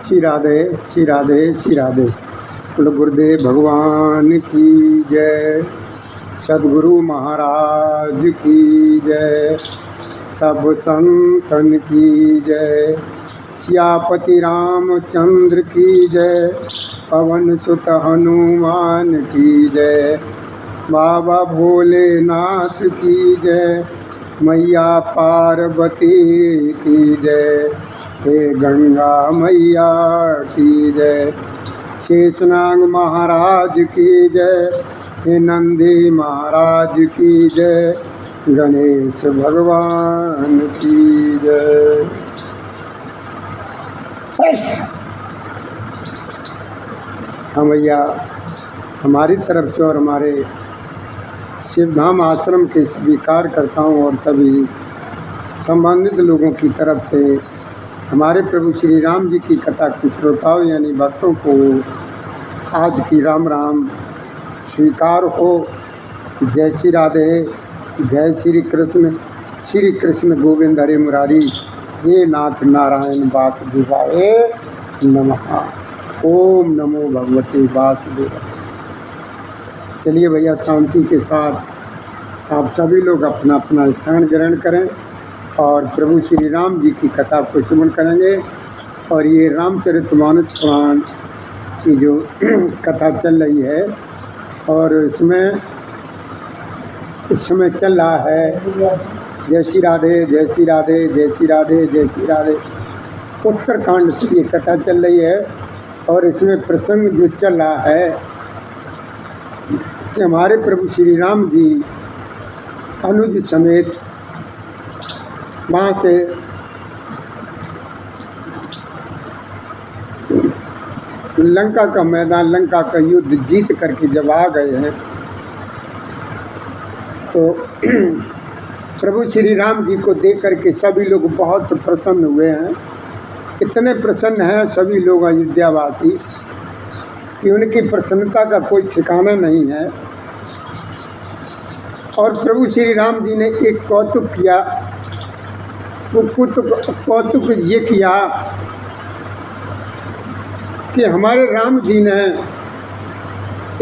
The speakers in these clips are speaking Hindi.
श्री राधे श्री राधे श्री राधे। कुल गुरुदेव भगवान की जय, सदगुरु महाराज की जय, सब संतन की जय, सियापति रामचंद्र की जय, पवन सुत हनुमान की जय, बाबा भोलेनाथ की जय, मैया पार्वती की जय, हे गंगा मैया की जय, शेषनाग महाराज की जय, हे नंदी महाराज की जय, गणेश भगवान की जय। हाँ भैया, हमारी तरफ से और हमारे शिवधाम आश्रम के स्वीकार करता हूँ और सभी संबंधित लोगों की तरफ से हमारे प्रभु श्री राम जी की कथा के श्रोताओं यानी भक्तों को आज की राम राम स्वीकार हो। जय श्री राधे, जय श्री कृष्ण गोविंद हरे मुरारी, हे नाथ नारायण वासुदेवाय नमः। ओम नमो भगवते वासुदेवाय। चलिए भैया, शांति के साथ आप सभी लोग अपना अपना स्थान ग्रहण करें और प्रभु श्री राम जी की कथा को श्रवण करेंगे। और ये रामचरितमानस पुराण की जो कथा चल रही है और इस समय चल रहा है जय श्री राधे जय श्री राधे जय श्री राधे जय श्री राधे, उत्तरकांड से ये कथा चल रही है। और इसमें प्रसंग जो चल रहा है कि हमारे प्रभु श्री राम जी अनुज समेत वहाँ से लंका का मैदान, लंका का युद्ध जीत करके जब आ गए हैं तो प्रभु श्री राम जी को देख करके सभी लोग बहुत प्रसन्न हुए हैं। इतने प्रसन्न हैं सभी लोग अयोध्यावासी कि उनकी प्रसन्नता का कोई ठिकाना नहीं है। और प्रभु श्री राम जी ने एक कौतुक किया, वो कौतुक ये किया कि हमारे राम जी ने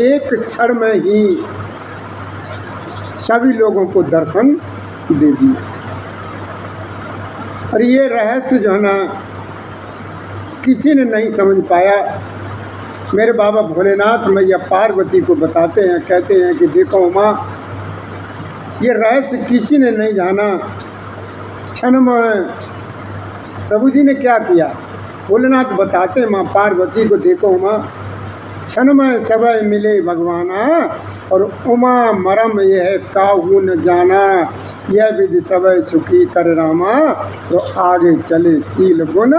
एक क्षण में ही सभी लोगों को दर्शन दे दिया। और ये रहस्य जो है ना किसी ने नहीं समझ पाया। मेरे बाबा भोलेनाथ मैया पार्वती को बताते हैं, कहते हैं कि देखो माँ, ये रहस्य किसी ने नहीं जाना। क्षण में प्रभु जी ने क्या किया, भोलेनाथ बताते माँ पार्वती को, देखो माँ, क्षण में सबय मिले भगवाना और उमा मरम यह काहू न जाना, यह विधि सबय सुखी कर रामा, तो आगे चले शील गुण।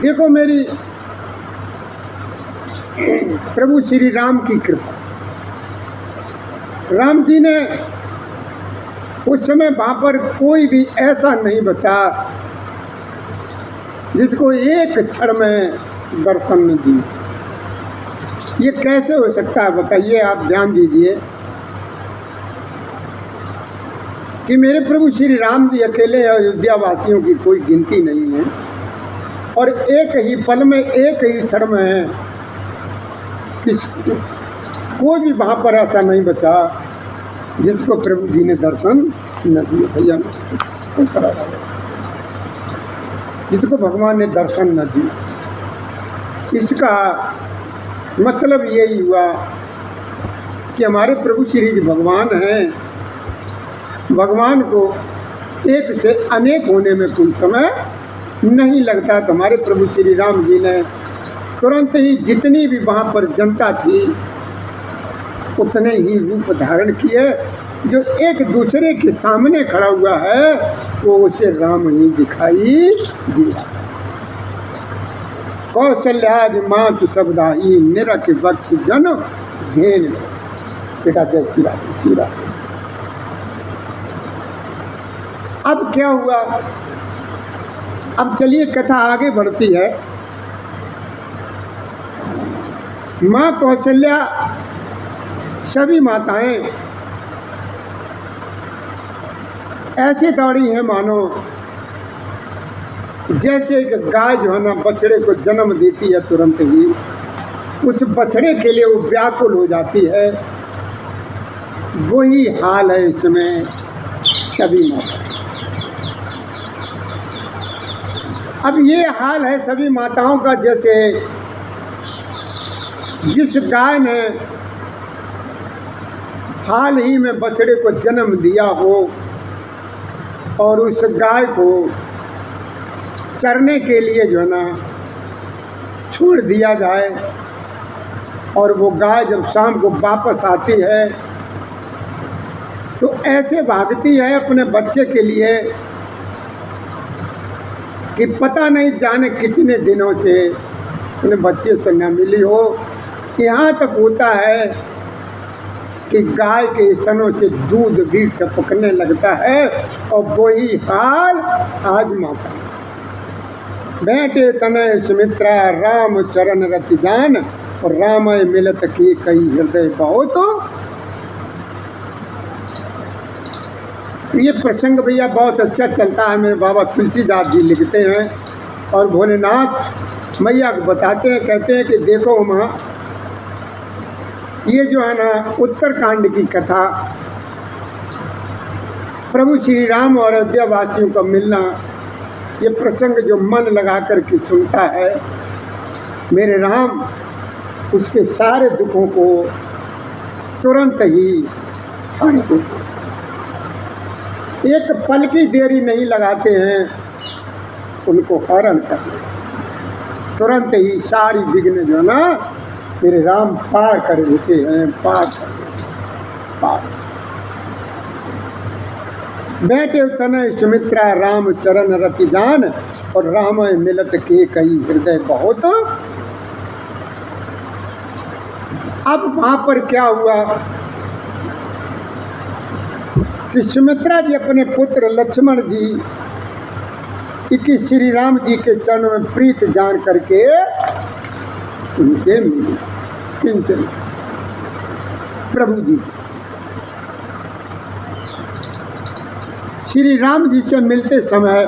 देखो मेरी प्रभु श्री राम की कृपा, राम जी ने उस समय वहाँ पर कोई भी ऐसा नहीं बचा जिसको एक क्षण में दर्शन न दिए। ये कैसे हो सकता है बताइए, आप ध्यान दीजिए कि मेरे प्रभु श्री राम जी अकेले अयोध्या वासियों की कोई गिनती नहीं है और एक ही पल में, एक ही क्षण में कोई भी वहाँ पर ऐसा नहीं बचा जिसको प्रभु जी ने दर्शन न दिए। भैया जिसको भगवान ने दर्शन न दिए, इसका मतलब यही हुआ कि हमारे प्रभु श्री जी भगवान हैं। भगवान को एक से अनेक होने में कोई समय नहीं लगता। तो हमारे प्रभु श्री राम जी ने तुरंत ही जितनी भी वहाँ पर जनता थी उतने ही रूप धारण किए। जो एक दूसरे के सामने खड़ा हुआ है वो उसे राम ही दिखाई दिया। कौशल्यादि मातु शब्दाही निरख वक्ष जन घेन। बेटा जय श्री राधे श्री राधे। अब क्या हुआ, अब चलिए कथा आगे बढ़ती है। माँ कौशल्या, सभी माताएं ऐसे दौड़ी हैं मानो जैसे एक गाय जो है ना बछड़े को जन्म देती है तुरंत ही, उस बछड़े के लिए वो व्याकुल हो जाती है, वही हाल है इसमें सभी माता। अब ये हाल है सभी माताओं का, जैसे जिस गाय ने हाल ही में बछड़े को जन्म दिया हो और उस गाय को चरने के लिए जो है ना छोड़ दिया जाए, और वो गाय जब शाम को वापस आती है तो ऐसे भागती है अपने बच्चे के लिए कि पता नहीं जाने कितने दिनों से अपने बच्चे से न मिली हो। यहाँ तक होता है कि गाय के स्तनों से दूध भी टपकने लगता है, और वही हाल आज माता। बैठे तनय सुमित्रा राम चरण रति जान, और रामय मिलत की कई हृदय बहुत। ये प्रसंग भैया बहुत अच्छा चलता है, मेरे बाबा तुलसीदास जी लिखते हैं और भोलेनाथ मैया को बताते हैं, कहते हैं कि देखो माँ, ये जो है ना उत्तरकांड की कथा, प्रभु श्री राम और अयोध्या वासियों का मिलना, ये प्रसंग जो मन लगा कर के सुनता है मेरे राम, उसके सारे दुखों को तुरंत ही हर दुख, एक पल की देरी नहीं लगाते हैं उनको हरण करने, तुरंत ही सारी विघ्न जो ना मेरे राम पार कर देते हैं, पार बैठे तनय सुमित्रा राम चरण रति जान, और रामय मिलत के कई हृदय बहुत। अब वहां पर क्या हुआ कि सुमित्रा जी अपने पुत्र लक्ष्मण जी कि श्री राम जी के चरणों में प्रीत जान करके उनसे मिली, किंचन प्रभु जी से। श्री राम जी से मिलते समय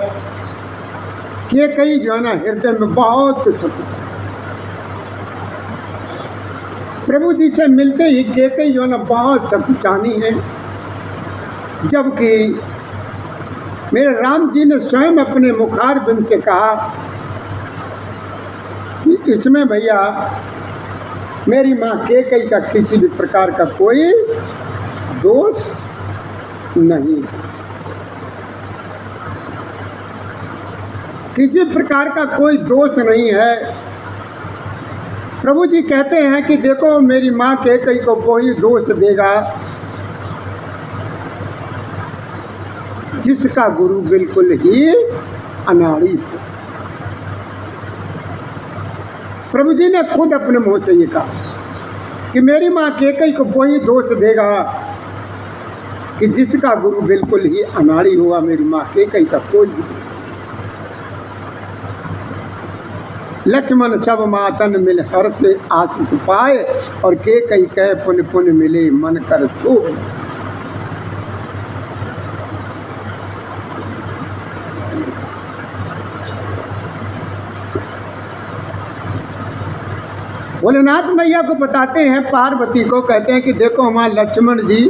कैकेयी जो है ना हृदय में बहुत सुख, प्रभु जी से मिलते ही कैकेयी जो है ना बहुत सकुचानी है, जबकि मेरे राम जी ने स्वयं अपने मुखारबिंद से कहा कि इसमें भैया मेरी माँ कैकेयी का किसी भी प्रकार का कोई दोष नहीं, किसी प्रकार का कोई दोष नहीं है। प्रभु जी कहते हैं कि देखो मेरी माँ कैकेयी को कोई दोष देगा जिसका गुरु बिल्कुल ही अनाड़ी हो। प्रभु जी ने खुद अपने मुंह से ये कहा कि मेरी माँ कैकेयी को वही दोष देगा कि जिसका गुरु बिल्कुल ही अनाड़ी हुआ, मेरी माँ कैकेयी का कोई भी। लक्ष्मण सब मातन मिल हर से आशिक पाए, और कैकेयी कह पुन पुन मिले मन कर शोभ। भोलेनाथ मैया को बताते हैं, पार्वती को कहते हैं कि देखो हमारे लक्ष्मण जी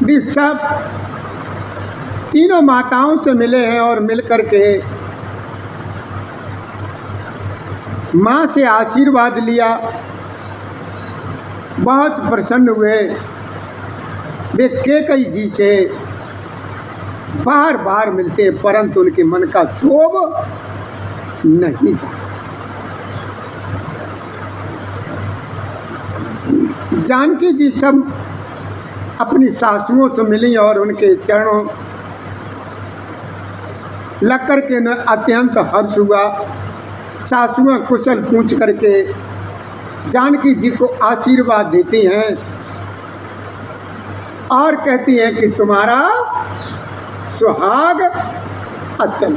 भी सब तीनों माताओं से मिले हैं और मिलकर के माँ से आशीर्वाद लिया, बहुत प्रसन्न हुए। वे कैकेयी जी से बार बार मिलते, परंतु उनके मन का क्षोभ नहीं था। जानकी जी सब अपनी सासुओं से मिली और उनके चरणों लग कर के न अत्यंत हर्ष हुआ। सासुएं कुशल पूछ करके जानकी जी को आशीर्वाद देती हैं और कहती हैं कि तुम्हारा सुहाग अचल।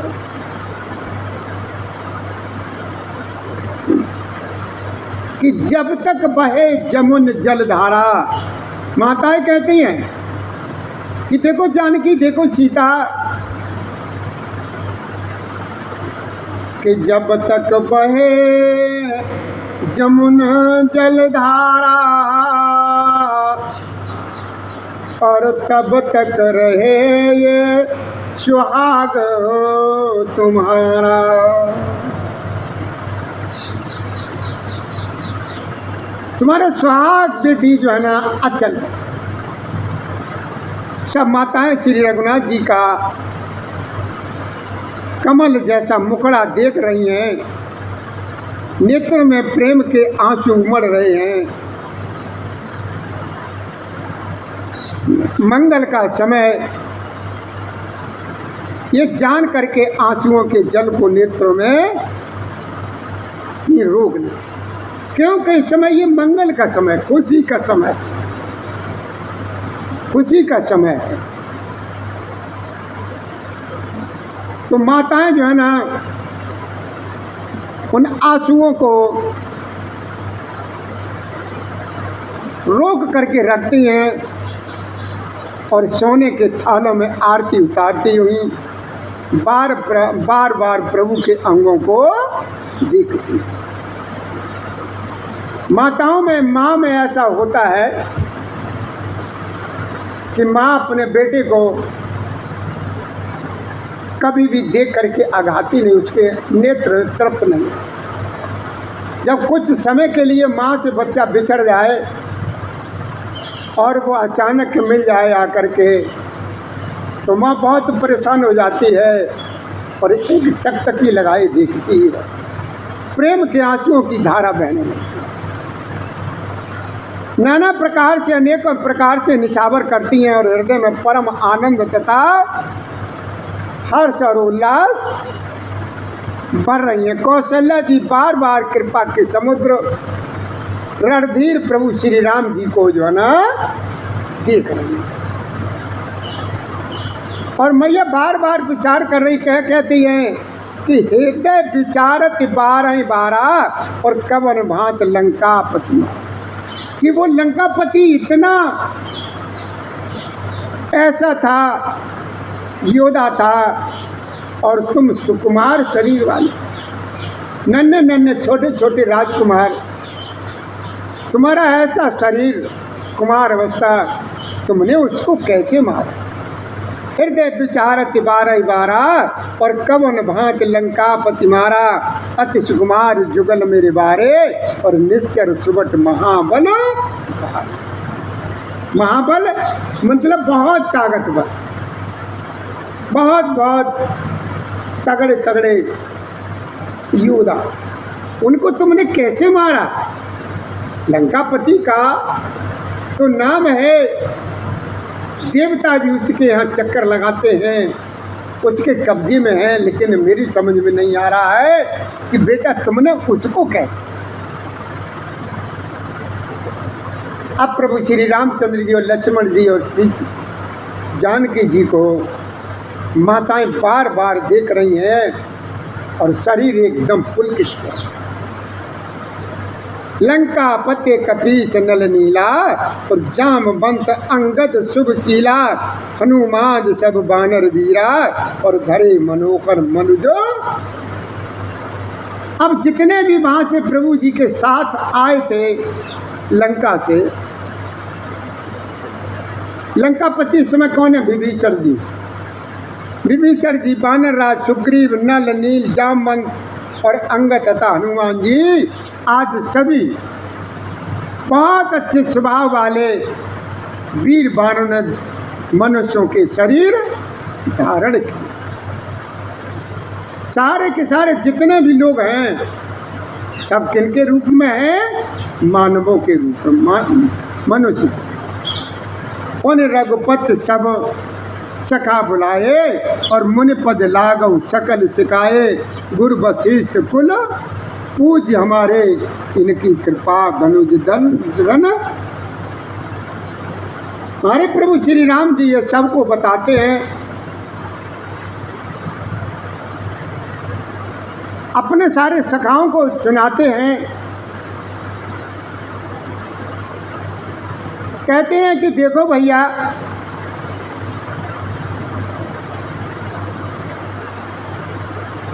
कि जब तक बहे जमुन जलधारा, माताएं कहती हैं कि देखो जानकी, देखो सीता, कि जब तक बहे जमुना जलधारा और तब तक रहे ये सुहाग तुम्हारा। तुम्हारा सुहाग बेटी जो है ना अचल। सब माताएं श्री रघुनाथ जी का कमल जैसा मुखड़ा देख रही हैं, नेत्र में प्रेम के आंसू उमड़ रहे हैं। मंगल का समय ये जान करके आंसुओं के जल को नेत्रों में ये रोक ले, क्योंकि इस समय ये मंगल का समय, खुशी का समय, खुशी का समय है। तो माताएं जो है ना उन आंसुओं को रोक करके रखती हैं और सोने के थालों में आरती उतारती हुई बार बार प्रभु के अंगों को देखती। माताओं में, माँ में ऐसा होता है कि माँ अपने बेटे को कभी भी देख करके आघाती नहीं, उसके नेत्र तृप्त नहीं। जब कुछ समय के लिए माँ से बच्चा बिछड़ जाए और वो अचानक मिल जाए आकर के, तो माँ बहुत परेशान हो जाती है और एक टकटकी लगाए देखती है, प्रेम के आंसुओं की धारा बहने लगती है। नाना प्रकार से, अनेकों प्रकार से निछावर करती हैं और हृदय में परम आनंद तथा हर्ष और उल्लास भर रही हैं। कौशल्या जी बार बार कृपा के समुद्र रणधीर प्रभु श्री राम जी को जो है ना देख रही है। और मैया बार बार विचार कर रही, कहती हैं कि हृदय विचारत 12 और कवन भांत लंकापति, कि वो लंकापति इतना ऐसा था, योद्धा था, और तुम सुकुमार शरीर वाले नन्हे नन्हे छोटे छोटे राजकुमार, तुम्हारा ऐसा शरीर, कुमार अवस्था, तुमने उसको कैसे मारा? हृदय विचारत 12 और कवन भांत लंकापति मारा, अति सुकुमार जुगल मेरे बारे और निश्चर सुबट महाबल। महाबल मतलब बहुत ताकतवर, बहुत बहुत तगड़े तगड़े योद्धा, उनको तुमने कैसे मारा? लंकापति का तो नाम है, देवता भी उसके यहाँ चक्कर लगाते हैं, उसके कब्जे में है, लेकिन मेरी समझ में नहीं आ रहा है कि बेटा तुमने उसको कैसे। अब प्रभु श्री रामचंद्र जी और लक्ष्मण जी और श्री जानकी जी को माताएं बार बार देख रही हैं और शरीर एकदम पुलकित है। लंका पते कपीस नल नीला और जामवंत अंगद शुभशीला, हनुमान सब बानर वीरा और धरे मनोहर मनुजो। अब जितने भी वहां से प्रभु जी के साथ आए थे लंका से, लंकापति इस समय कौन है? विभीषण जी। विभीषण जी, बानर राज सुग्रीव, नल नील, जामवंत और अंगद तथा हनुमान जी, आज सभी बहुत अच्छे स्वभाव वाले वीर बानों ने मनुष्यों के शरीर धारण किए। सारे के सारे जितने भी लोग हैं सब किनके रूप में हैं? मानवों के रूप में, मनुष्य से। उन रघुपति सब सखा बुलाए और मुनिपद लागव सकल सिखाए, गुरु वशिष्ठ कुल पूज्य हमारे, इनकी कृपा गनुज दल रन। हमारे प्रभु श्री राम जी ये सबको बताते हैं, अपने सारे सखाओं को सुनाते हैं, कहते हैं कि देखो भैया,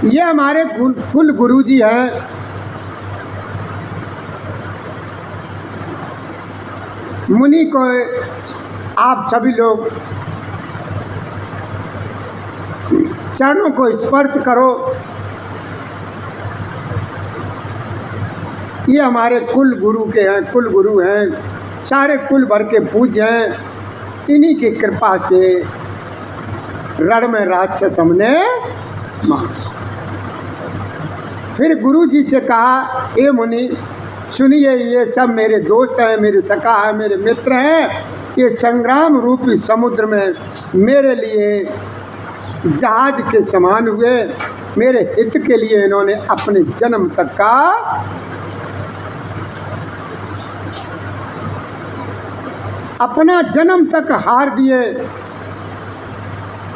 ये हमारे कुल गुरु जी हैं। मुनि को आप सभी लोग चरणों को स्पर्श करो। ये हमारे कुल गुरु के हैं, कुल गुरु हैं, सारे कुल भर के पूज्य हैं। इन्हीं की कृपा से रण में राक्षस हमने मार। फिर गुरु जी से कहा, ए मुनि सुनिए, ये सब मेरे दोस्त हैं, मेरे सखा हैं, मेरे मित्र हैं। ये संग्राम रूपी समुद्र में मेरे लिए जहाज के समान हुए। मेरे हित के लिए इन्होंने अपने जन्म तक का अपना जन्म तक हार दिए,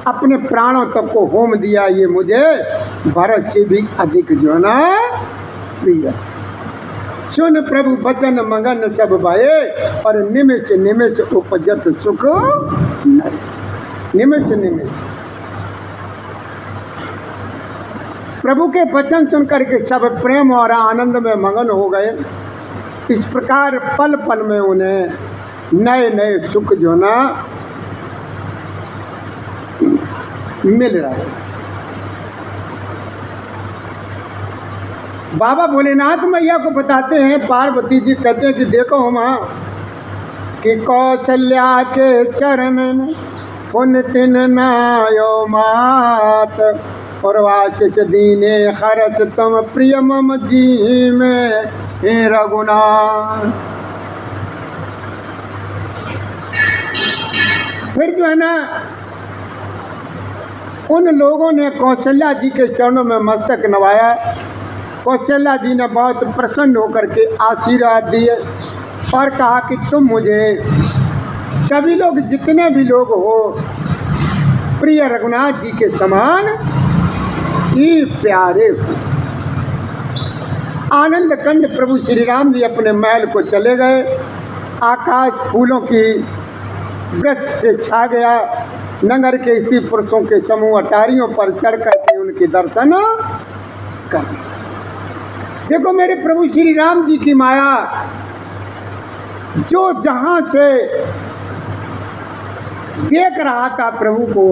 अपने प्राणों तक को होम दिया। ये मुझे भरत से भी अधिक जो है ना प्रिय। सुन प्रभु बचन मगन सब भये, और निमिष निमिष उपजत सुख नर। निमिष निमिष प्रभु के वचन सुन करके सब प्रेम और आनंद में मगन हो गए। इस प्रकार पल पल में उन्हें नए नए सुख जो ना मिल रहे। बाबा भोलेनाथ मैया को बताते हैं, पार्वती जी कहते हैं कि देखो माँ कि कौशल्या के चरण पुन तिन नायो मात, प्रवासित दीने हरत तम प्रिय मम जी में हे रघुनाथ। फिर जो है ना उन लोगों ने कौशल्या जी के चरणों में मस्तक नवाया। कौशल्या जी ने बहुत प्रसन्न होकर के आशीर्वाद दिए और कहा कि तुम मुझे सभी लोग जितने भी लोग हो प्रिय रघुनाथ जी के समान ही प्यारे हो। आनंद कंद प्रभु श्री राम जी अपने महल को चले गए। आकाश फूलों की वृक्ष से छा गया। नगर के स्त्री पुरुषों के समूह अटारियों पर चढ़ करके उनके दर्शन कर। देखो मेरे प्रभु श्री राम जी की माया, जो जहां से देख रहा था प्रभु को,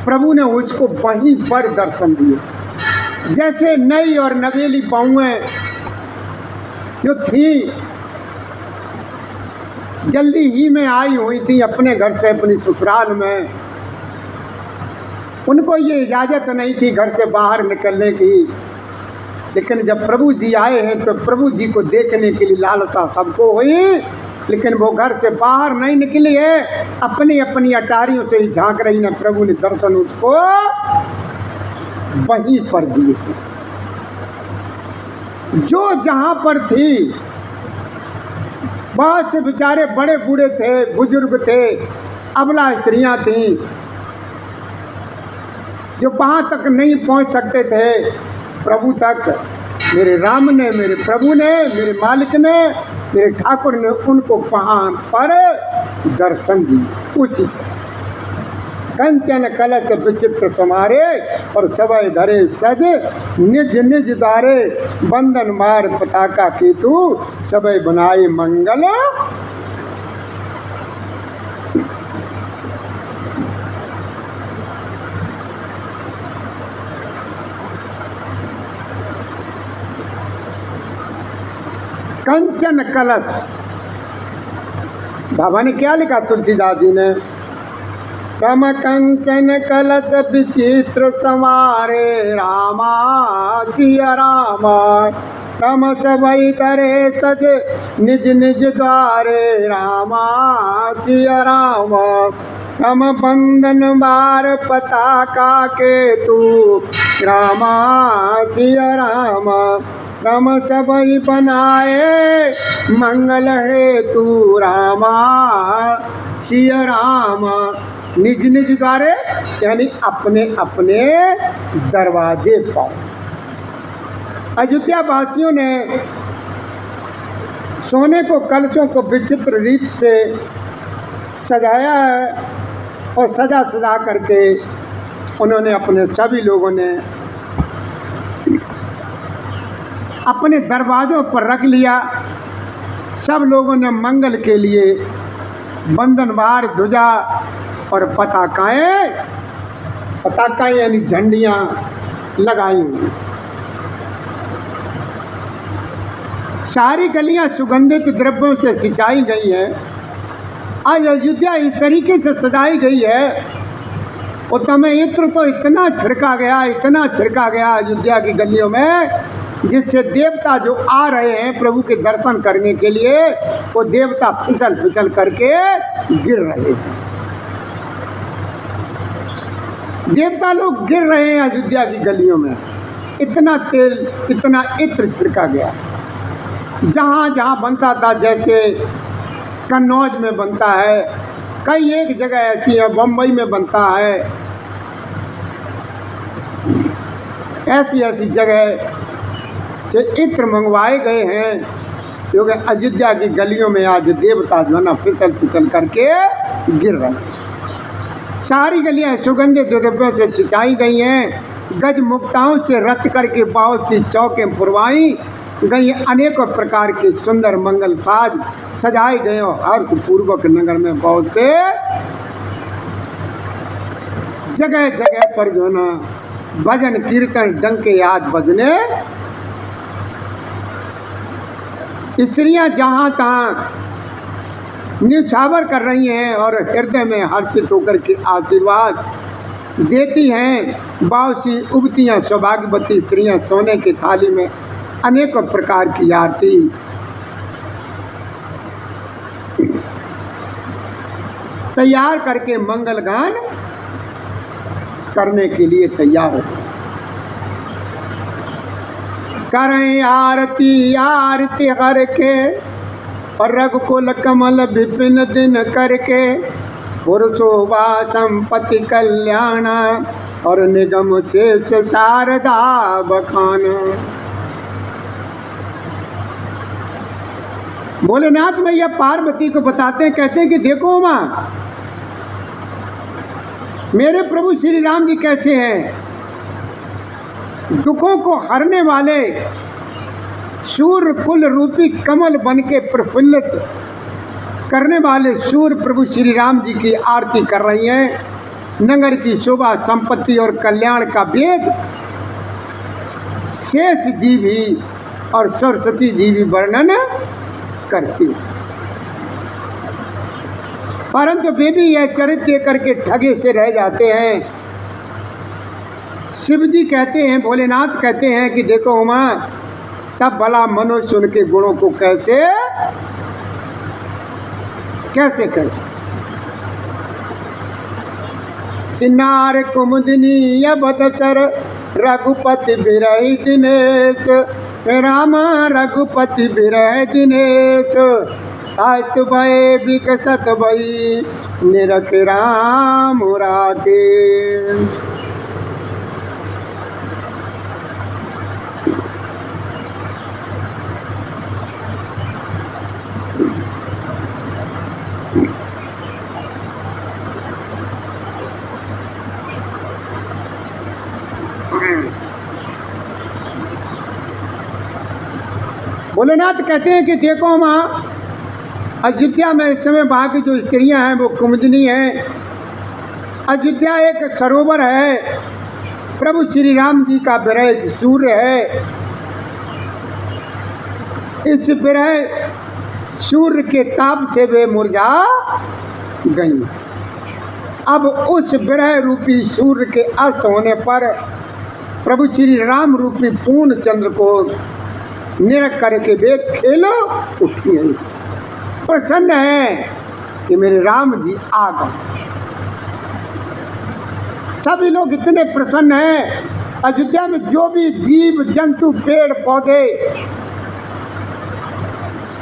प्रभु ने उसको वहीं पर दर्शन दिए। जैसे नई और नवेली बहुएं जो थी, जल्दी ही में आई हुई थी अपने घर से अपनी ससुराल में, उनको ये इजाज़त नहीं थी घर से बाहर निकलने की। लेकिन जब प्रभु जी आए हैं तो प्रभु जी को देखने के लिए लालसा सबको हुई, लेकिन वो घर से बाहर नहीं निकली है, अपनी अपनी अटारियों से ही झांक रही है। प्रभु ने दर्शन उसको वहीं पर दिए। जो जहां पर थी, बहुत से बेचारे बड़े बूढ़े थे, बुजुर्ग थे, अबला स्त्रियां थीं, जो वहां तक नहीं पहुंच सकते थे प्रभु तक, मेरे राम ने, मेरे प्रभु ने, मेरे मालिक ने, मेरे ठाकुर ने उनको वहां पर दर्शन दिए। उसी कंचन कलश विचित्र समारे, और सवय धरे सज निज निज द्वारे, बंधन मार पताका केतु, सवय बनाए मंगल। कंचन कलश, बाबा ने क्या लिखा तुलसीदास जी ने, कम कंचन कलश विचित्र समारे, रामा सिया रामा, कम सबई करे सज निज निज द्वारे, रामा सिया रामा, कम बंधन बार पताका केतु, रामा सिया रामा, कम सबई बनाए मंगल हेतु, रामा सिया रामा। निज निज द्वारे यानी अपने अपने दरवाजे पर। अयोध्या वासियों ने सोने को कलशों को विचित्र रीत से सजाया है, और सजा सजा करके उन्होंने अपने सभी लोगों ने अपने दरवाज़ों पर रख लिया। सब लोगों ने मंगल के लिए बंधनवार, ध्वजा और पताकाएं यानी झंडियाँ लगाई। सारी गलियां सुगंधित द्रव्यों से सिंचाई गई हैं। आज अयोध्या इस तरीके से सजाई गई है। और तमें इत्र तो इतना छिड़का गया अयोध्या की गलियों में, जिससे देवता जो आ रहे हैं प्रभु के दर्शन करने के लिए, वो देवता फिसल करके गिर रहे हैं। देवता लोग गिर रहे हैं अयोध्या की गलियों में। इतना तेल, इतना इत्र छिड़का गया। जहाँ जहाँ बनता था, जैसे कन्नौज में बनता है, कई एक जगह ऐसी है, बम्बई में बनता है, ऐसी जगह से इत्र मंगवाए गए हैं, क्योंकि अयोध्या की गलियों में आज देवता जो है ना फिसल करके गिर रहे हैं। सारी गलियां सुगंधित द्रव्यों से सिंचाई गई हैं। गज मुक्ताओं से रच करके बहुत सी चौकें पुरवाई गई। अनेकों प्रकार के सुंदर मंगल साज सजाए गए और हर्ष पूर्वक नगर में बहुत से जगह जगह पर जो ना भजन कीर्तन डंके आज बजने। स्त्रियां जहाँ तहाँ न्यौछावर कर रही हैं और हृदय में हर्षित होकर के आशीर्वाद देती हैं। बहुत सी उगतियाँ सौभाग्यवती स्त्रियां सोने की थाली में अनेकों प्रकार की आरती तैयार करके मंगल गान करने के लिए तैयार हो। करें आरती आरती करके और रघुकुल कमल विपिन दिन करके, पुरुषोभा संपत्ति कल्याण और निगम शेष शारदा बखान। भोलेनाथ मैया पार्वती को बताते हैं, कहते हैं कि देखो माँ, मेरे प्रभु श्री राम जी कैसे हैं। दुखों को हरने वाले सूर्य कुल रूपी कमल बन के प्रफुल्लित करने वाले सूर्य प्रभु श्री राम जी की आरती कर रही हैं। नगर की शोभा, संपत्ति और कल्याण का वेद शेष जी भी और सरस्वती जी भी वर्णन करती, परंतु वे भी यह चरित्र करके ठगे से रह जाते हैं। शिव जी कहते हैं, भोलेनाथ कहते हैं कि देखो उमा, तब भला मनुष्य उनके गुणों को कैसे किन्नार कुमुदिनी अवधसर रघुपति बिरहि दिनेश, राम रघुपति बिरहि दिनेश, अस्त भय विकसत भई निरख राम राकेश। भोलेनाथ कहते हैं कि देखो माँ, अयोध्या में इस समय वहाँ की जो स्त्रियाँ हैं वो कुमुदिनी हैं। अयोध्या एक सरोवर है, प्रभु श्री राम जी का विरह सूर्य है। इस विरह सूर्य के ताप से वे मुरझा गई। अब उस विरह रूपी सूर्य के अस्त होने पर प्रभु श्री राम रूपी पूर्ण चंद्र को निरख करके वे खेलो उठी हैं, प्रसन्न है कि मेरे राम जी आ गए। सभी लोग इतने प्रसन्न हैं। अयोध्या में जो भी जीव जंतु, पेड़ पौधे,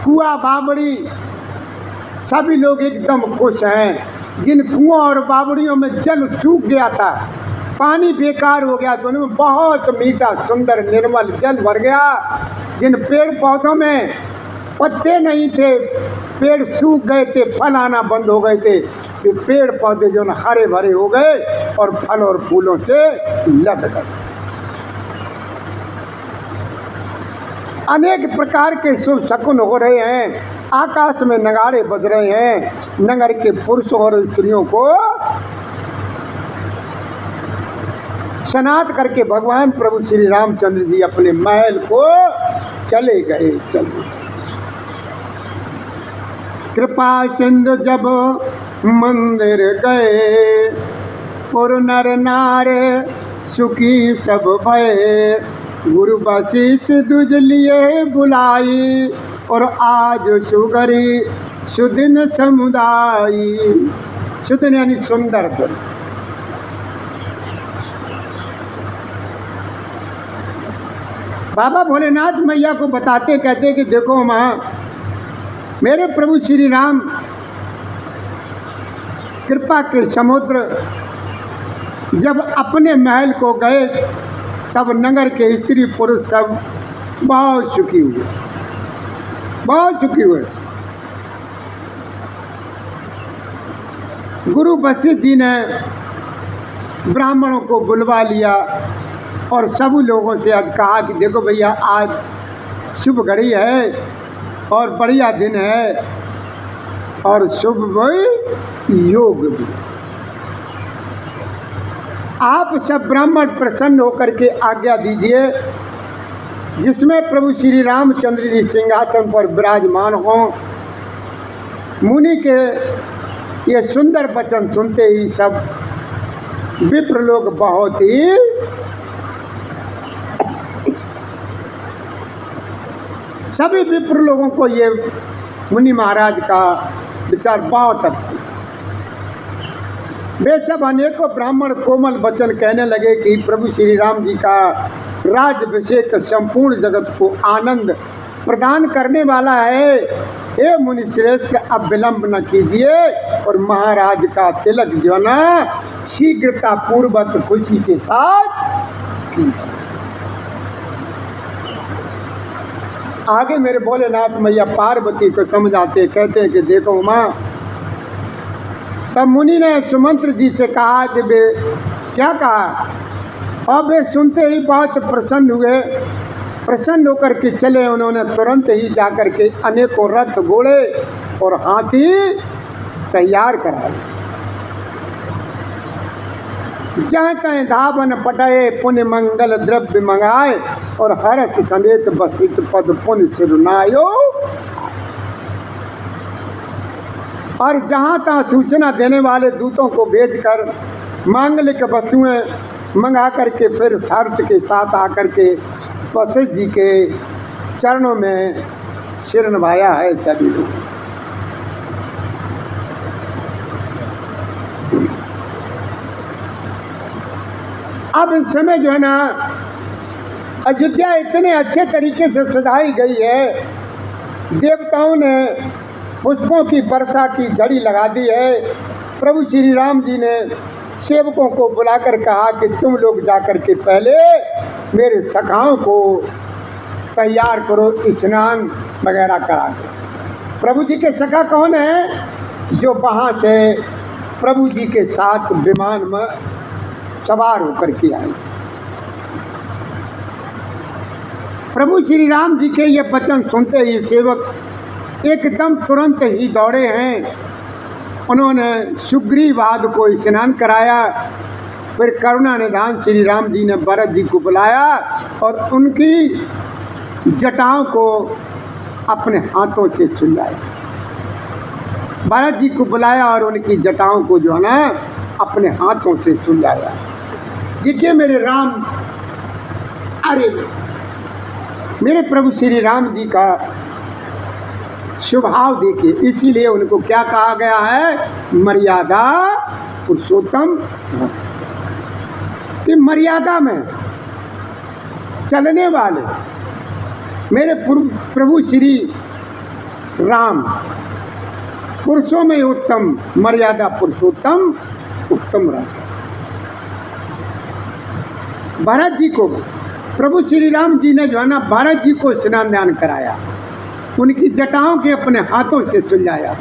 कुआं बावड़ी, सभी लोग एकदम खुश हैं। जिन कुआं और बावड़ियों में जल सूख गया था, पानी बेकार हो गया, तो उनमें बहुत मीठा सुंदर निर्मल जल भर गया। जिन पेड़ पौधों में पत्ते नहीं थे, पेड़ सूख गए थे, फल आना बंद हो गए थे, तो पेड़ पौधे जो न हरे भरे हो गए और फल और फूलों से लद गए। अनेक प्रकार के शुभ शकुन हो रहे हैं, आकाश में नगाड़े बज रहे हैं। नगर के पुरुषों और स्त्रियों को स्नान करके भगवान प्रभु श्री रामचंद्र जी अपने महल को चले गए। कृपा सिंधु जब मंदिर गए, और नर नार सुखी सब भय। गुरु वशिष्ठ दुज लिए बुलाई, और आज सुगरी सुदिन समुदाई। सुदिन यानी सुंदर दिन। बाबा भोलेनाथ मैया को बताते कहते कि देखो माँ, मेरे प्रभु श्री राम कृपा के समुद्र जब अपने महल को गए, तब नगर के स्त्री पुरुष सब बहुत सुखी हुए, बहुत सुखी हुए। गुरु वशिष्ठ जी ने ब्राह्मणों को बुलवा लिया और सभी लोगों से आज कहा कि देखो भैया, आज शुभ घड़ी है और बढ़िया दिन है और शुभ भी योग भी। आप सब ब्राह्मण प्रसन्न होकर के आज्ञा दीजिए, जिसमें प्रभु श्री रामचंद्र जी सिंहासन पर विराजमान हों। मुनि के ये सुंदर वचन सुनते ही सब विप्र लोग बहुत ही सभी विप्र लोगों को ये मुनि महाराज का विचार बहुत अच्छा। वे सब अनेकों ब्राह्मण कोमल वचन कहने लगे कि प्रभु श्री राम जी का राज्याभिषेक संपूर्ण जगत को आनंद प्रदान करने वाला है। हे मुनि श्रेष्ठ, अब विलंब न कीजिए और महाराज का तिलक जो है ना शीघ्रता पूर्वक खुशी के साथ कीजिए। आगे मेरे भोलेनाथ मैया पार्वती को समझाते कहते हैं कि देखो माँ, तब मुनि ने सुमंत्र जी से कहा कि वे क्या कहा, और वे सुनते ही बहुत प्रसन्न हुए। प्रसन्न होकर के चले, उन्होंने तुरंत ही जाकर के अनेकों रथ घोड़े और हाथी तैयार कराए। जहाँ कहीं धावन पटाए, पुण्य मंगल द्रव्य मंगाए, और हर्ष समेत वशिष्ठ पद पुण्य सिरुनायो। और जहाँ तहाँ सूचना देने वाले दूतों को भेजकर मांगलिक वस्तुएं मंगा करके फिर हर्ष के साथ आकर के वशिष्ठ जी के चरणों में सिर नवाया है सभी लोग। अब इस समय जो है ना अयोध्या इतने अच्छे तरीके से सजाई गई है, देवताओं ने पुष्पों की वर्षा की झड़ी लगा दी है। प्रभु श्री राम जी ने सेवकों को बुलाकर कहा कि तुम लोग जाकर के पहले मेरे सखाओं को तैयार करो, स्नान वगैरह करा के। प्रभु जी के सखा कौन है? जो वहाँ से प्रभु जी के साथ विमान में सवार होकर के आए। प्रभु श्री राम जी के ये वचन सुनते ही सेवक एकदम तुरंत ही दौड़े हैं। उन्होंने सुग्रीव आदि को स्नान कराया। फिर करुणा निधान श्री राम जी ने भरत जी को बुलाया और उनकी जटाओं को अपने हाथों से छुलाया। भरत जी को बुलाया और उनकी जटाओं को जो है ना अपने हाथों से छुलाया। देखिए मेरे राम, अरे मेरे प्रभु श्री राम जी का स्वभाव देखिए, इसीलिए उनको क्या कहा गया है? मर्यादा पुरुषोत्तम। कि मर्यादा में चलने वाले मेरे प्रभु श्री राम पुरुषों में उत्तम, मर्यादा पुरुषोत्तम उत्तम राम। भरत जी को प्रभु श्री राम जी ने जो है ना भरत जी को स्नान दान कराया, उनकी जटाओं के अपने हाथों से सुलझाया।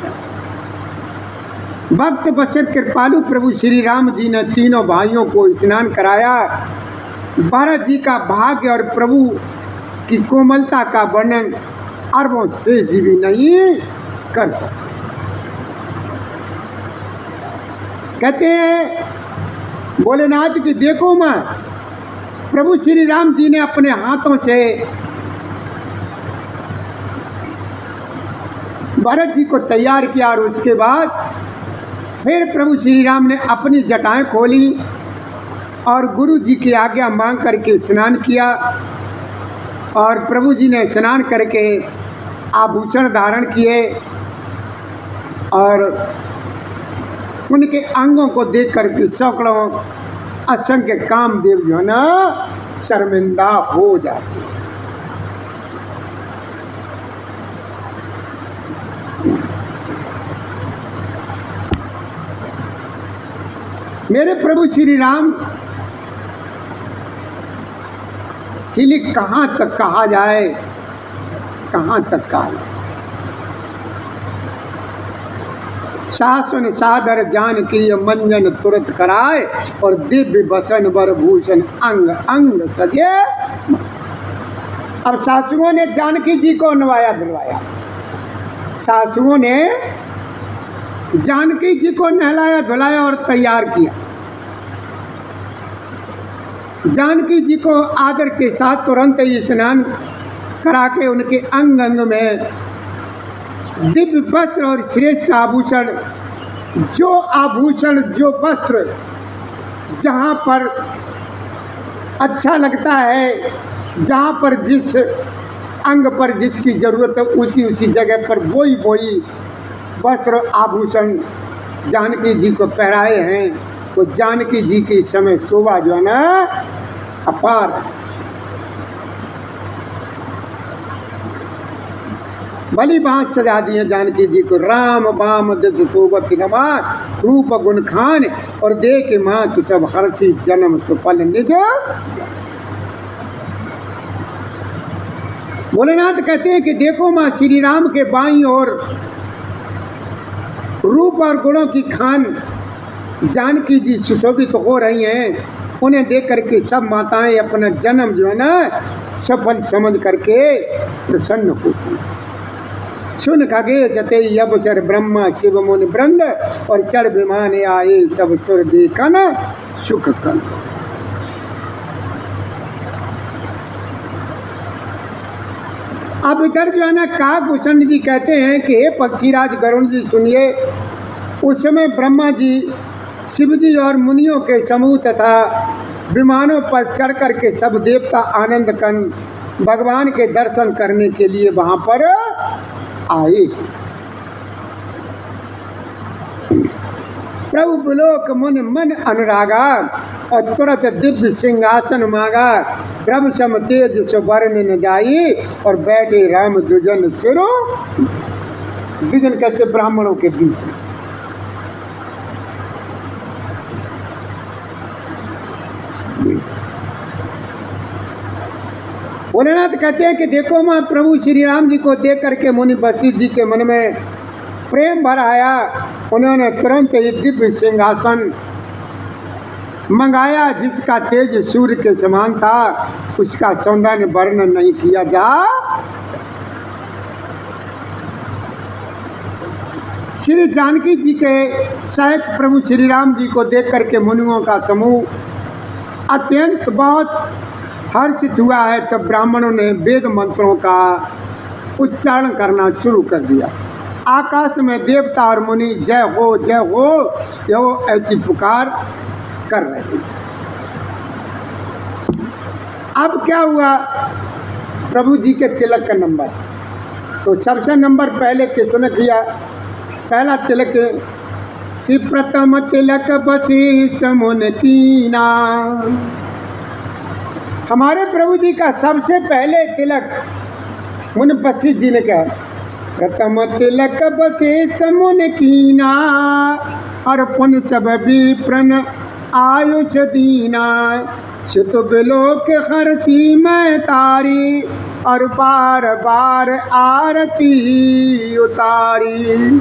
भक्त वत्सल कृपालु प्रभु श्री राम जी ने तीनों भाइयों को स्नान कराया। भरत जी का भाग्य और प्रभु कि कोमलता का वर्णन अरबों से जीवी नहीं कर सकते। कहते हैं भोलेनाथ की देखो मां, प्रभु श्री राम जी ने अपने हाथों से भरत जी को तैयार किया और उसके बाद फिर प्रभु श्री राम ने अपनी जटाएं खोली और गुरु जी की आज्ञा मांग करके स्नान किया और प्रभु जी ने स्नान करके आभूषण धारण किए और उनके अंगों को देख करके सैकड़ों असंख्य कामदेव जो है ना शर्मिंदा हो जाते। मेरे प्रभु श्री राम के लिए कहाँ तक कहा जाए, कहाँ तक कहा जाए। शासन सादर जान की मंजन तुरंत कराए और दिव्य बसन वर भूषण अंग अंग सजे। अब सासुओं ने जानकी जी को नवाया धुलवाया, सासुओं ने जानकी जी को नहलाया धुलाया और तैयार किया। जानकी जी को आदर के साथ तुरंत ही स्नान करा के उनके अंग अंग में दिव्य वस्त्र और श्रेष्ठ आभूषण, जो आभूषण जो वस्त्र जहाँ पर अच्छा लगता है, जहाँ पर जिस अंग पर जिसकी ज़रूरत है उसी उसी जगह पर वही वस्त्र आभूषण जानकी जी को पहनाए हैं। तो जानकी जी की इस समय शोभा जो है ना अपार है। भली बात सजा दिए जानकी जी को, राम बाम दिव्य शोभत रमा रूप गुण खान और देख माँ तु सब हर्षी जन्म सुफल निज। भोलेनाथ कहते हैं कि देखो माँ श्री राम के बाईं ओर रूप और गुणों की खान जानकी जी सुशोभित हो रही हैं। उन्हें देख करके सब माताएं अपना जन्म जो है ना सफल समझ करके प्रसन्न होती। सुन खगे सते अवसर ब्रह्मा शिव मुनि वृंद और चढ़ विमान आए सब सुर देखन सुख कन। अब इधर जो है ना काकभूषण जी कहते हैं कि हे पक्षीराज गरुण जी सुनिए, उस समय ब्रह्मा जी शिव जी और मुनियों के समूह तथा विमानों पर चढ़ करके सब देवता आनंद कन भगवान के दर्शन करने के लिए वहां पर आए। प्रभु बुलोक मुन मन अनुरागा और तुरंत दिव्य सिंहासन मांगा। प्रभु सम तेज सुवर्ण न जाई और बैठे राम दुजन सिरो। दुजन कहते ब्राह्मणों के बीच। भोलेनाथ कहते हैं कि देखो माँ, प्रभु श्री राम जी को देख करके मुनि वशिष्ठ जी के मन में प्रेम भर आया। उन्होंने तुरंत ही दिव्य सिंहासन मंगाया जिसका तेज सूर्य के समान था, उसका सौंदर्य वर्णन नहीं किया जा। श्री जानकी जी के सहित प्रभु श्री राम जी को देख करके मुनियों का समूह अत्यंत बहुत हर्षित हुआ है। तब ब्राह्मणों ने वेद मंत्रों का उच्चारण करना शुरू कर दिया। आकाश में देवता और मुनि जय हो यो ऐसी पुकार कर रहे हैं। अब क्या हुआ, प्रभु जी के तिलक का नंबर, तो सबसे नंबर पहले किसने किया? पहला तिलक कि प्रथम तिलक वशिष्ठ मुनि कीना। हमारे प्रभु जी का सबसे पहले तिलक मुनि वशिष्ठ जी ने कहा, प्रथम तिलक वशिष्ठ मुनि कीना और पुन सब विप्रन आयुष दीना। सुत बिलोक हर्षी मैं तारी और बार बार आरती उतारी।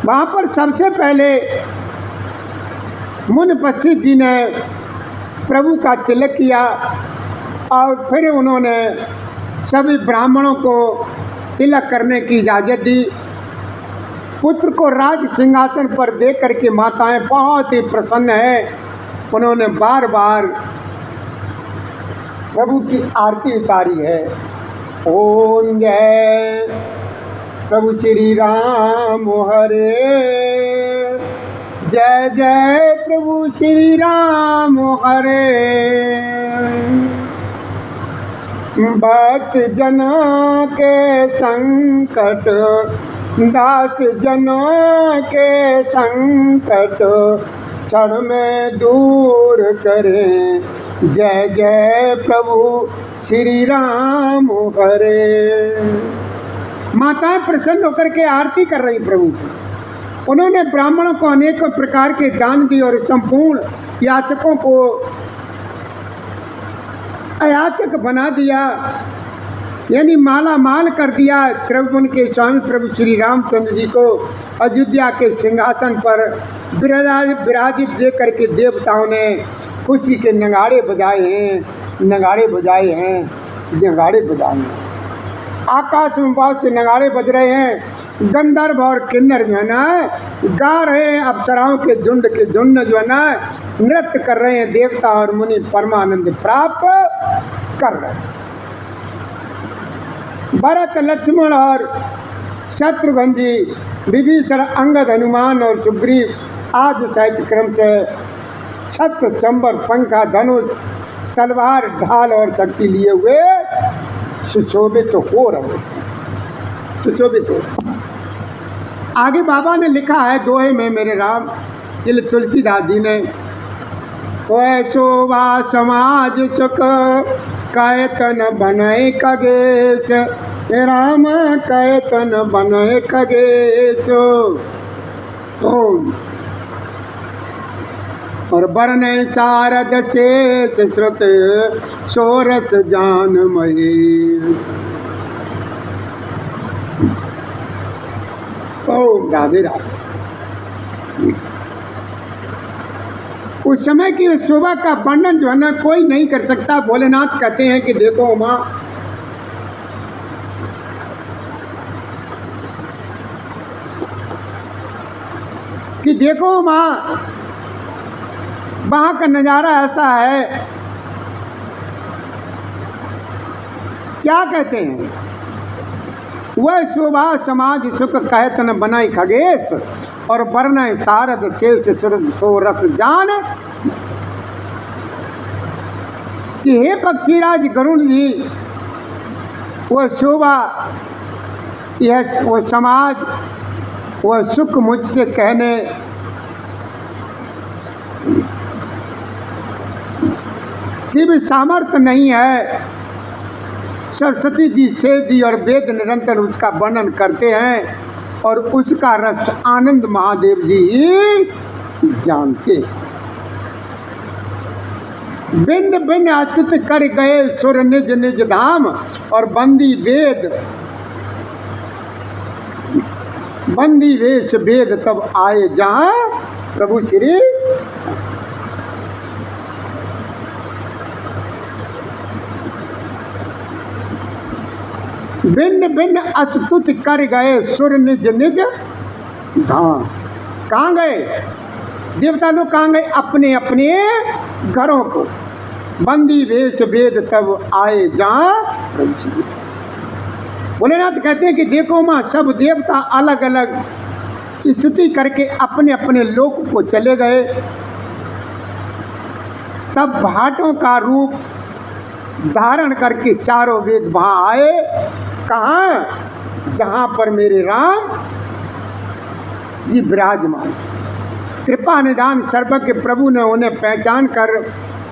वहाँ पर सबसे पहले मुनि पस्सित जी ने प्रभु का तिलक किया और फिर उन्होंने सभी ब्राह्मणों को तिलक करने की इजाज़त दी। पुत्र को राज सिंहासन पर दे करके माताएं बहुत ही प्रसन्न है। उन्होंने बार बार प्रभु की आरती उतारी है। ओम जय प्रभु श्री राम हरे, जय जय प्रभु श्री राम हरे। भक्त जना के संकट, दास जनों के संकट क्षण में दूर करें, जय जय प्रभु श्री राम हरे। माताएं प्रसन्न होकर के आरती कर रही प्रभु की। उन्होंने ब्राह्मणों को अनेकों प्रकार के दान दिए और संपूर्ण याचकों को अयाचक बना दिया, यानी माला माल कर दिया। त्रिभुवन के स्वामी प्रभु श्री रामचंद्र जी को अयोध्या के सिंहासन पर विराजित देकर के देवताओं ने खुशी के नगाड़े बजाए हैं, नगाड़े बजाए हैं, नगाड़े बजाए हैं। आकाश में बहुत से नगाड़े बज रहे हैं। गंधर्व और किन्नर जो है ना गा रहे हैं, अप्सराओं के झुंड जो है ना नृत्य कर रहे हैं। देवता और मुनि परमानंद प्राप्त कर रहे हैं। भरत लक्ष्मण और शत्रुघ्न जी, विभीषण, अंगद, हनुमान और सुग्रीव आज साहित्य क्रम से छत्र, चंबर, पंखा, धनुष, तलवार, ढाल और शक्ति लिए हुए सुशोभित हो रहे हैं, सुशोभित हो। आगे बाबा ने लिखा है दोहे में मेरे राम, जिल तुलसीदास जी ने, वह शोभा समाज सुख कैतन बनय खगेश, राम कैतन बनय खगेश। और वर्णय शारद शेष श्रुत सोरस जान मही। ओम राधे राधे। उस समय की शोभा का वर्णन जो है ना कोई नहीं कर सकता। भोलेनाथ कहते हैं कि देखो माँ, कि देखो माँ, वहाँ का नज़ारा ऐसा है। क्या कहते हैं? वह शोभा समाज सुख कहत न बनाई खगेश, और वर्णय शारद शेष सोरस जान। कि हे पक्षीराज गरुड़ जी, वह शोभा, यह वो समाज, वह सुख मुझसे कहने की भी सामर्थ्य नहीं है। सरस्वती जी, शेष जी और वेद निरंतर उसका वर्णन करते हैं, और उसका रस आनंद महादेव जी जानते। बिंद बिंद अच्युत कर गए सुर निज निज धाम, और बंदी वेश वेद तब आए जहाँ प्रभु श्री। भिन्न भिन्न अस्तुत कर गए सुर निज निज धाम। कहाँ गए देवता लोग? कहाँ गए? अपने अपने घरों को। बंदी वेश वेद तब आए जहाँ प्रभु श्री। भोलेनाथ कहते हैं कि देखो माँ, सब देवता अलग अलग स्तुति करके अपने अपने लोक को चले गए। तब भाटों का रूप धारण करके चारों वेद वहाँ आए। कहाँ? जहाँ पर मेरे राम जी विराजमान। कृपा निदान सर्वज्ञ प्रभु ने उन्हें पहचान कर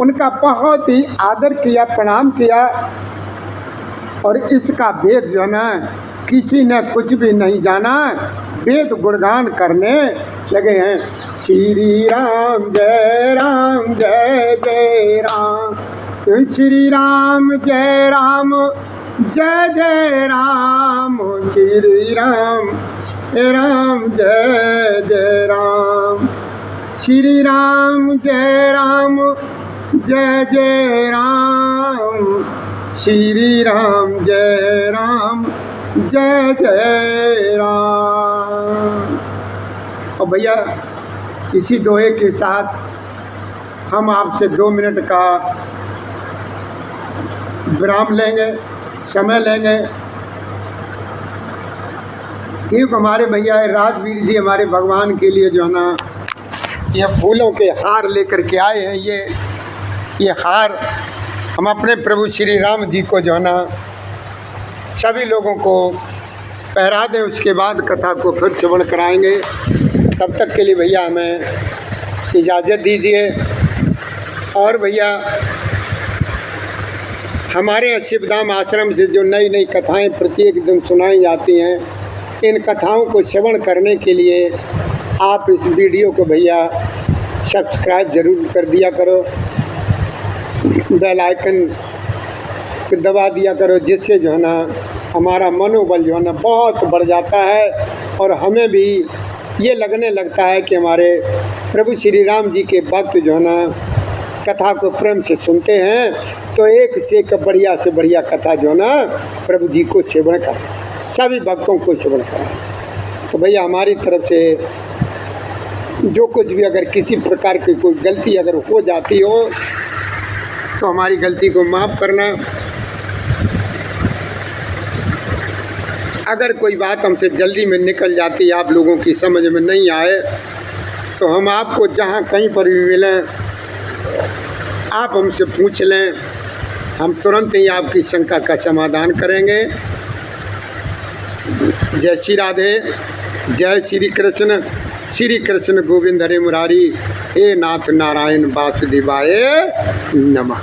उनका बहुत ही आदर किया, प्रणाम किया। और इसका वेद जो है ना किसी ने कुछ भी नहीं जाना, वेद गुणगान करने लगे हैं। श्री राम जय राम जय जय राम, श्री राम जय राम जय जय राम, श्री राम राम जय जय जय राम। श्री राम जय राम जय जय राम। श्री राम जय राम जय जय राम। और भैया इसी दोहे के साथ हम आपसे 2 मिनट का विराम लेंगे, समय लेंगे, क्योंकि हमारे भैया राजवीर जी हमारे भगवान के लिए जो है ना ये फूलों के हार लेकर के आए हैं। ये हार हम अपने प्रभु श्री राम जी को जो है ना सभी लोगों को पहरा दें, उसके बाद कथा को फिर श्रवण कराएंगे। तब तक के लिए भैया हमें इजाज़त दीजिए। और भैया हमारे यहाँ शिवधाम आश्रम से जो नई नई कथाएं प्रत्येक दिन सुनाई जाती हैं, इन कथाओं को श्रवण करने के लिए आप इस वीडियो को भैया सब्सक्राइब ज़रूर कर दिया करो, बेल आइकन को दबा दिया करो, जिससे जो है ना हमारा मनोबल जो है ना बहुत बढ़ जाता है और हमें भी ये लगने लगता है कि हमारे प्रभु श्री राम जी के भक्त जो है ना कथा को प्रेम से सुनते हैं, तो एक से एक बढ़िया से बढ़िया कथा जो है ना प्रभु जी को श्रवण करें, सभी भक्तों को श्रवण करें। तो भैया हमारी तरफ से जो कुछ भी अगर किसी प्रकार की कोई गलती अगर हो जाती हो तो हमारी गलती को माफ़ करना। अगर कोई बात हमसे जल्दी में निकल जाती, आप लोगों की समझ में नहीं आए, तो हम आपको जहाँ कहीं पर भी मिलें आप हमसे पूछ लें, हम तुरंत ही आपकी शंका का समाधान करेंगे। जय श्री राधे, जय श्री कृष्ण गोविंद हरे मुरारी, हे नाथ नारायण वासुदेवाय नमः।